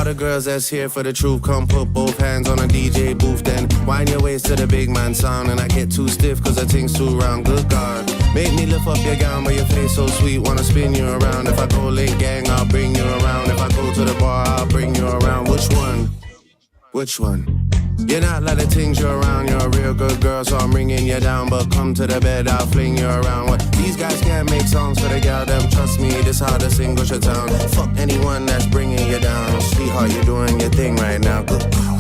the girls that's here for the truth, come put both hands on a DJ booth. Then wind your waist to the big man sound. And I get too stiff cause the thing's too round. Good God, make me lift up your gown, but your face so sweet, wanna spin you around. If I go late gang, I'll bring you around. If I go to the bar, I'll bring you around. Which one? Which one? You're not like the things you're around. You're a real good girl, so I'm ringing you down. But come to the bed, I'll fling you around. What? These guys can't make songs for the gal, them. Trust me, this how the single should sound. Fuck anyone that's bringing you down. Sweetheart, you're doing your thing right now. Good God.